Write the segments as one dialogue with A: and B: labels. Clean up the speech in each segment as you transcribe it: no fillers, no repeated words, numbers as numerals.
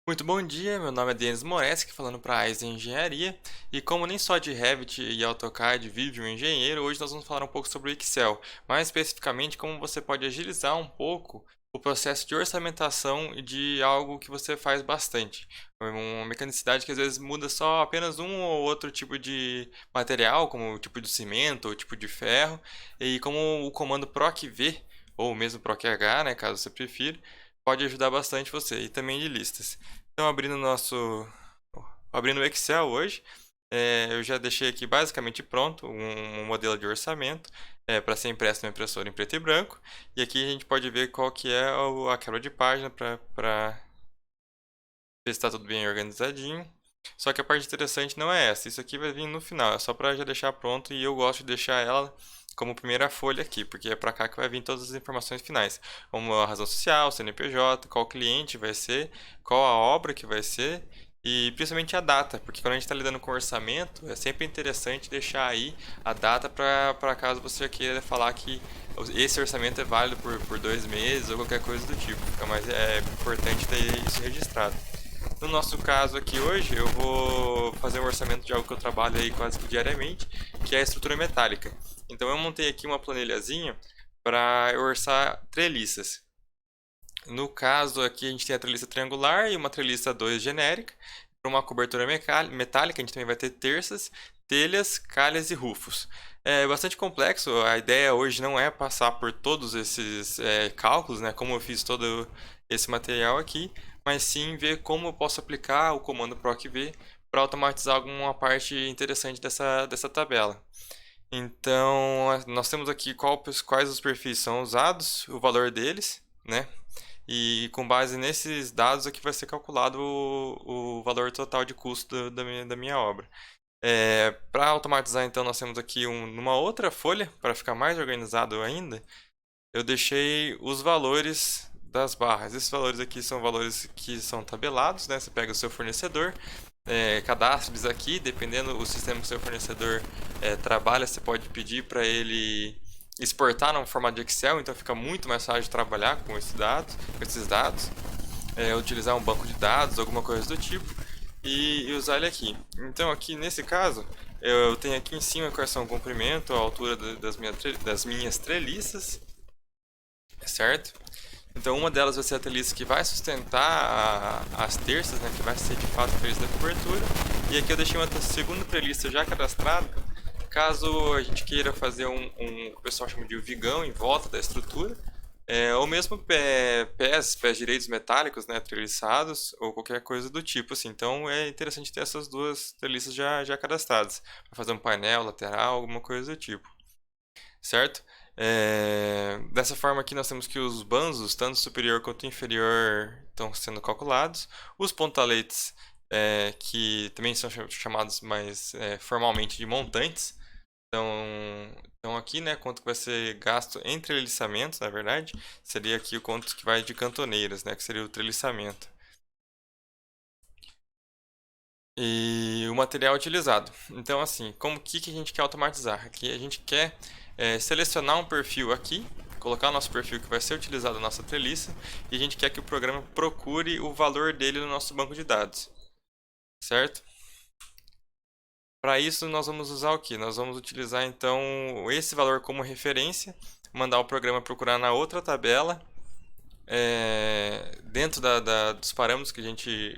A: Muito bom dia, meu nome é Denis Moreski, falando para a AIS Engenharia, e como nem só de Revit e AutoCAD vive um engenheiro, hoje nós vamos falar um pouco sobre o Excel, mais especificamente como você pode agilizar um pouco o processo de orçamentação de algo que você faz bastante. Uma mecanicidade que às vezes muda só apenas um ou outro tipo de material, como o tipo de cimento ou tipo de ferro, e como o comando PROC-V, ou mesmo PROC-H, né, caso você prefira, pode ajudar bastante você, e também de listas. Então, abrindo o Excel hoje, eu já deixei aqui basicamente pronto um modelo de orçamento para ser impresso na impressora em preto e branco. E aqui a gente pode ver qual que é a quebra de página para ver se está tudo bem organizadinho. Só que a parte interessante não é essa, isso aqui vai vir no final, é só para já deixar pronto e eu gosto de deixar ela como primeira folha aqui, porque é para cá que vai vir todas as informações finais, como a razão social, CNPJ, qual cliente vai ser, qual a obra que vai ser e principalmente a data, porque quando a gente está lidando com orçamento, é sempre interessante deixar aí a data para caso você queira falar que esse orçamento é válido por 2 meses ou qualquer coisa do tipo, fica mais importante ter isso registrado. No nosso caso aqui hoje, eu vou fazer um orçamento de algo que eu trabalho aí quase que diariamente, que é a estrutura metálica. Então eu montei aqui uma planilhazinha para orçar treliças. No caso aqui a gente tem a treliça triangular e uma treliça 2 genérica. Para uma cobertura metálica a gente também vai ter terças, telhas, calhas e rufos. É bastante complexo, a ideia hoje não é passar por todos esses cálculos, né, como eu fiz todo esse material aqui, mas sim ver como eu posso aplicar o comando PROC-V para automatizar alguma parte interessante dessa tabela. Então, nós temos aqui quais os perfis são usados, o valor deles, né? E com base nesses dados aqui vai ser calculado o valor total de custo da minha obra. Para automatizar, então, nós temos aqui numa outra folha, para ficar mais organizado ainda, eu deixei os valores das barras. Esses valores aqui são valores que são tabelados, né? Você pega o seu fornecedor, cadastra eles aqui, dependendo do sistema que o seu fornecedor trabalha, você pode pedir para ele exportar no formato de Excel, então fica muito mais fácil de trabalhar com esses dados, utilizar um banco de dados, alguma coisa do tipo, e usar ele aqui. Então aqui nesse caso, eu tenho aqui em cima quais são o comprimento, a altura das minhas treliças, certo? Então uma delas vai ser a treliça que vai sustentar as terças, né, que vai ser de fato a treliça da cobertura. E aqui eu deixei uma segunda treliça já cadastrada, caso a gente queira fazer que o pessoal chama de vigão em volta da estrutura, ou mesmo pés direitos metálicos, né, treliçados, ou qualquer coisa do tipo, assim. Então é interessante ter essas duas treliças já cadastradas, para fazer um painel lateral, alguma coisa do tipo, certo? Dessa forma aqui nós temos que os banzos, tanto superior quanto inferior, estão sendo calculados. Os pontaletes, que também são chamados mais formalmente de montantes, então aqui, né, quanto que vai ser gasto em treliçamentos, na verdade, seria aqui o quanto que vai de cantoneiras, né, que seria o treliçamento. E o material utilizado. Então, assim, que a gente quer automatizar? Aqui a gente quer selecionar um perfil aqui, colocar o nosso perfil que vai ser utilizado na nossa treliça, e a gente quer que o programa procure o valor dele no nosso banco de dados, certo? Para isso, nós vamos usar o que? Nós vamos utilizar então esse valor como referência, mandar o programa procurar na outra tabela, dentro dos parâmetros que a gente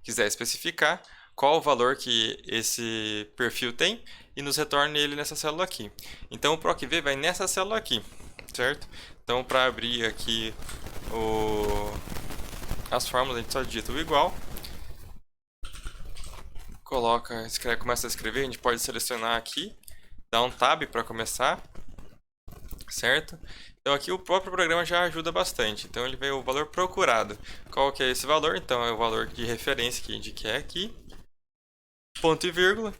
A: quiser especificar, qual o valor que esse perfil tem e nos retorne ele nessa célula aqui. Então o PROC-V vai nessa célula aqui, certo? Então para abrir aqui as fórmulas, a gente só digita o igual, começa a escrever, a gente pode selecionar aqui, dar um tab para começar, certo? Então aqui o próprio programa já ajuda bastante. Então ele vê o valor procurado. Qual que é esse valor? Então é o valor de referência que a gente quer aqui. Ponto e vírgula.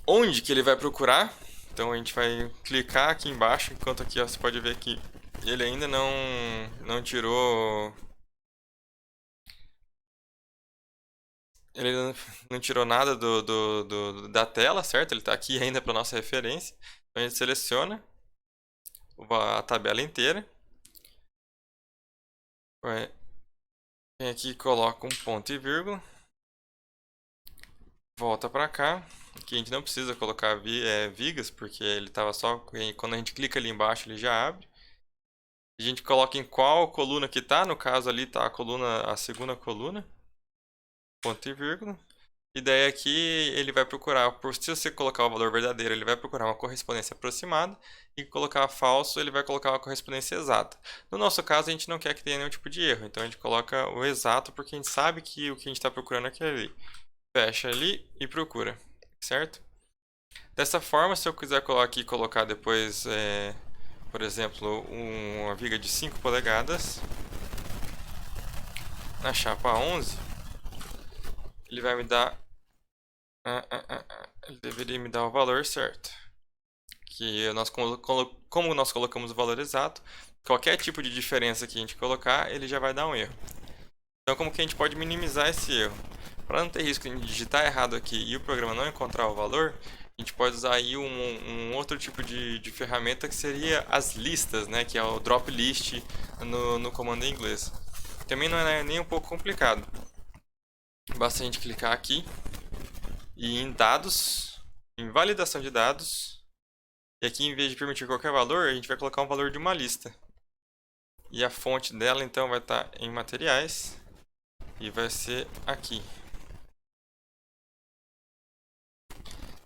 A: Onde que ele vai procurar? Então a gente vai clicar aqui embaixo, enquanto aqui ó, você pode ver que ele ainda não tirou. Ele não tirou nada da tela, certo? Ele está aqui ainda para nossa referência. Então a gente seleciona a tabela inteira. Vem aqui e coloca um ponto e vírgula. Volta para cá. Aqui a gente não precisa colocar vigas, porque ele estava só... Quando a gente clica ali embaixo, ele já abre. A gente coloca em qual coluna que está. No caso ali está a segunda coluna. Ponto e vírgula. E daí aqui ele vai procurar, se você colocar o valor verdadeiro, ele vai procurar uma correspondência aproximada. E colocar falso, ele vai colocar uma correspondência exata. No nosso caso, a gente não quer que tenha nenhum tipo de erro. Então a gente coloca o exato, porque a gente sabe que o que a gente está procurando é aquele ali. Fecha ali e procura, certo? Dessa forma, se eu quiser colocar depois, por exemplo, uma viga de 5 polegadas na chapa 11, ele vai me dar... ele deveria me dar o valor certo. Que como nós colocamos o valor exato, qualquer tipo de diferença que a gente colocar, ele já vai dar um erro. Então, como que a gente pode minimizar esse erro? Para não ter risco de digitar errado aqui e o programa não encontrar o valor, a gente pode usar aí um outro tipo de ferramenta que seria as listas, né? Que é o drop list no comando em inglês. Também não é nem um pouco complicado. Basta a gente clicar aqui e em dados, em validação de dados, e aqui em vez de permitir qualquer valor, a gente vai colocar um valor de uma lista. E a fonte dela então vai estar em materiais e vai ser aqui.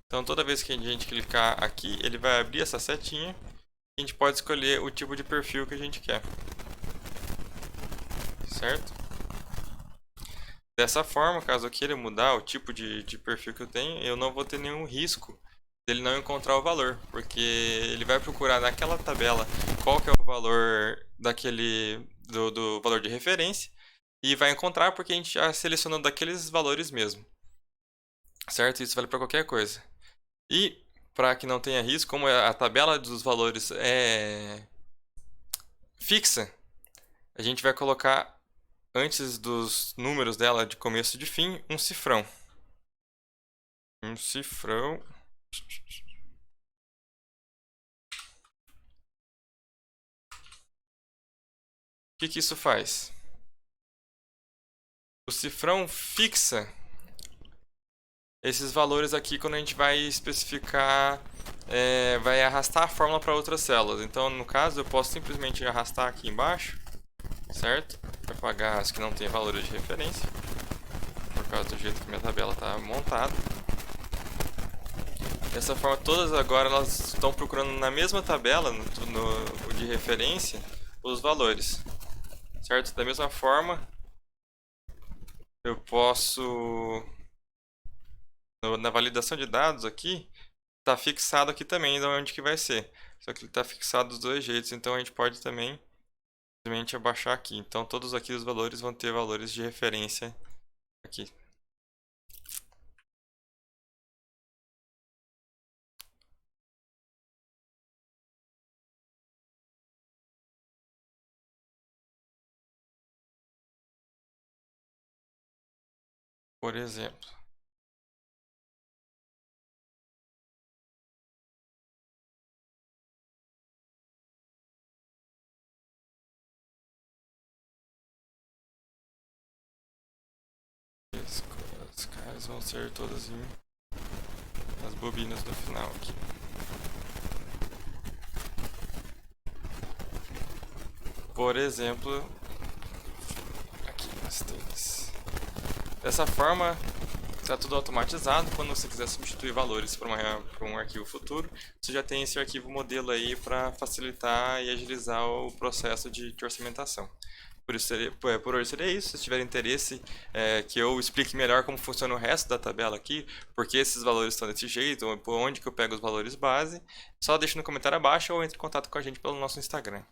A: Então toda vez que a gente clicar aqui, ele vai abrir essa setinha e a gente pode escolher o tipo de perfil que a gente quer. Certo? Dessa forma, caso eu queira mudar o tipo de perfil que eu tenho, eu não vou ter nenhum risco dele não encontrar o valor, porque ele vai procurar naquela tabela qual que é o valor do valor de referência e vai encontrar porque a gente já selecionou daqueles valores mesmo. Certo? Isso vale para qualquer coisa. E para que não tenha risco, como a tabela dos valores é fixa, a gente vai colocar antes dos números dela de começo e de fim um cifrão. Um cifrão. O que isso faz? O cifrão fixa esses valores aqui quando a gente vai especificar, vai arrastar a fórmula para outras células. Então, no caso, eu posso simplesmente arrastar aqui embaixo, certo? Para apagar as que não tem valores de referência, por causa do jeito que minha tabela está montada. Dessa forma, todas agora elas estão procurando na mesma tabela de referência os valores, certo? Da mesma forma, eu posso... na validação de dados aqui, está fixado aqui também de onde que vai ser. Só que ele está fixado dos dois jeitos, então a gente pode também simplesmente abaixar aqui. Então todos aqui os valores vão ter valores de referência aqui. Por exemplo. As caras vão ser todas as bobinas do final aqui. Por exemplo, aqui nós temos. Dessa forma, está tudo automatizado. Quando você quiser substituir valores para um arquivo futuro, você já tem esse arquivo modelo aí para facilitar e agilizar o processo de orçamentação. Por hoje seria isso. Se tiver interesse que eu explique melhor como funciona o resto da tabela aqui, porque esses valores estão desse jeito, por onde que eu pego os valores base, só deixe no comentário abaixo ou entre em contato com a gente pelo nosso Instagram.